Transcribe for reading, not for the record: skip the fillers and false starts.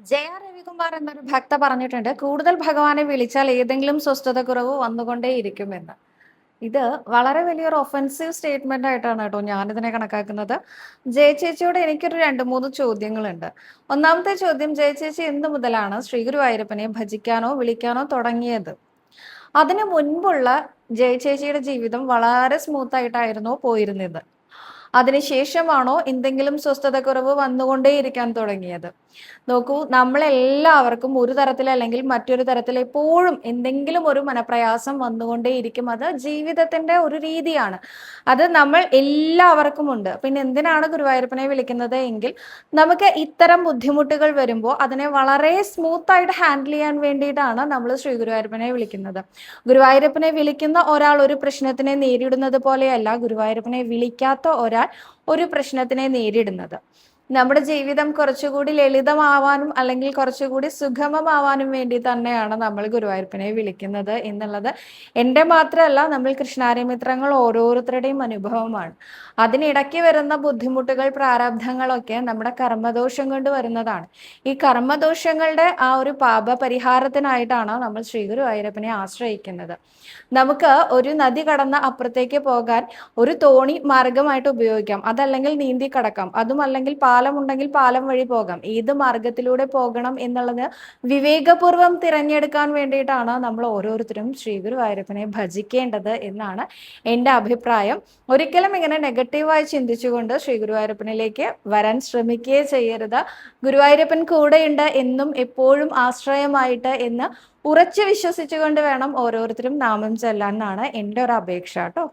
ജയ രവികുമാർ എന്നൊരു ഭക്ത പറഞ്ഞിട്ടുണ്ട്, കൂടുതൽ ഭഗവാനെ വിളിച്ചാൽ ഏതെങ്കിലും സ്വസ്ഥതക്കുറവ് വന്നുകൊണ്ടേയിരിക്കുമെന്ന്. ഇത് വളരെ വലിയൊരു ഒഫൻസീവ് സ്റ്റേറ്റ്മെന്റ് ആയിട്ടാണ് കേട്ടോ ഞാനിതിനെ കണക്കാക്കുന്നത്. ജയ ചേച്ചിയോട് എനിക്കൊരു രണ്ട് മൂന്ന് ചോദ്യങ്ങളുണ്ട്. ഒന്നാമത്തെ ചോദ്യം, ജയ ചേച്ചി എന്ത് മുതലാണ് ശ്രീ ഗുരുവായൂരപ്പനെ ഭജിക്കാനോ വിളിക്കാനോ തുടങ്ങിയത്? അതിനു മുൻപുള്ള ജയ ചേച്ചിയുടെ ജീവിതം വളരെ സ്മൂത്ത് ആയിട്ടായിരുന്നോ പോയിരുന്നത്? അതിനുശേഷമാണോ എന്തെങ്കിലും സ്വസ്ഥതക്കുറവ് വന്നുകൊണ്ടേയിരിക്കാൻ തുടങ്ങിയത്? നോക്കൂ, നമ്മളെല്ലാവർക്കും ഒരു തരത്തിൽ അല്ലെങ്കിൽ മറ്റൊരു തരത്തിൽ എപ്പോഴും എന്തെങ്കിലും ഒരു മനപ്രയാസം വന്നുകൊണ്ടേയിരിക്കും. അത് ജീവിതത്തിന്റെ ഒരു രീതിയാണ്. അത് നമ്മൾ എല്ലാവർക്കും ഉണ്ട്. പിന്നെ എന്തിനാണ് ഗുരുവായൂരപ്പനെ വിളിക്കുന്നത് എങ്കിൽ, നമുക്ക് ഇത്തരം ബുദ്ധിമുട്ടുകൾ വരുമ്പോൾ അതിനെ വളരെ സ്മൂത്ത് ആയിട്ട് ഹാൻഡിൽ ചെയ്യാൻ വേണ്ടിയിട്ടാണ് നമ്മൾ ശ്രീ ഗുരുവായൂരപ്പനെ വിളിക്കുന്നത്. ഗുരുവായൂരപ്പനെ വിളിക്കുന്ന ഒരാൾ ഒരു പ്രശ്നത്തിനെ നേരിടുന്നത് പോലെയല്ല ഗുരുവായൂരപ്പനെ വിളിക്കാത്ത ഒരാൾ ഒരു പ്രശ്നത്തിനെ നേരിടുന്നത്. നമ്മുടെ ജീവിതം കുറച്ചുകൂടി ലളിതമാവാനും അല്ലെങ്കിൽ കുറച്ചുകൂടി സുഗമമാവാനും വേണ്ടി തന്നെയാണ് നമ്മൾ ഗുരുവായൂരപ്പനെ വിളിക്കുന്നത് എന്നുള്ളത് എൻ്റെ മാത്രമല്ല, നമ്മൾ കൃഷ്ണാരിമിത്രങ്ങൾ ഓരോരുത്തരുടെയും അനുഭവമാണ്. അതിനിടയ്ക്ക് വരുന്ന ബുദ്ധിമുട്ടുകൾ, പ്രാരബ്ധങ്ങളൊക്കെ നമ്മുടെ കർമ്മദോഷം കൊണ്ട് വരുന്നതാണ്. ഈ കർമ്മദോഷങ്ങളുടെ ആ ഒരു പാപ പരിഹാരത്തിനായിട്ടാണ് നമ്മൾ ശ്രീ ഗുരുവായൂരപ്പനെ ആശ്രയിക്കുന്നത്. നമുക്ക് ഒരു നദി കടന്ന് അപ്പുറത്തേക്ക് പോകാൻ ഒരു തോണി മാർഗമായിട്ട് ഉപയോഗിക്കാം, അതല്ലെങ്കിൽ നീന്തി കടക്കാം, അതും അല്ലെങ്കിൽ പാലം ഉണ്ടെങ്കിൽ പാലം വഴി പോകാം. ഏത് മാർഗത്തിലൂടെ പോകണം എന്നുള്ളത് വിവേകപൂർവം തിരഞ്ഞെടുക്കാൻ വേണ്ടിയിട്ടാണ് നമ്മൾ ഓരോരുത്തരും ശ്രീ ഗുരുവായൂരപ്പനെ ഭജിക്കേണ്ടത് എന്നാണ് എൻ്റെ അഭിപ്രായം. ഒരിക്കലും ഇങ്ങനെ നെഗറ്റീവായി ചിന്തിച്ചുകൊണ്ട് ശ്രീ ഗുരുവായൂരപ്പനിലേക്ക് വരാൻ ശ്രമിക്കുകയേ ചെയ്യരുത്. ഗുരുവായൂരപ്പൻ കൂടെയുണ്ട് എന്നും എപ്പോഴും ആശ്രയമായിട്ട് എന്ന് ഉറച്ചു വിശ്വസിച്ചുകൊണ്ട് വേണം ഓരോരുത്തരും നാമം ചെല്ലാൻ എന്നാണ് എൻ്റെ ഒരു അപേക്ഷ കേട്ടോ.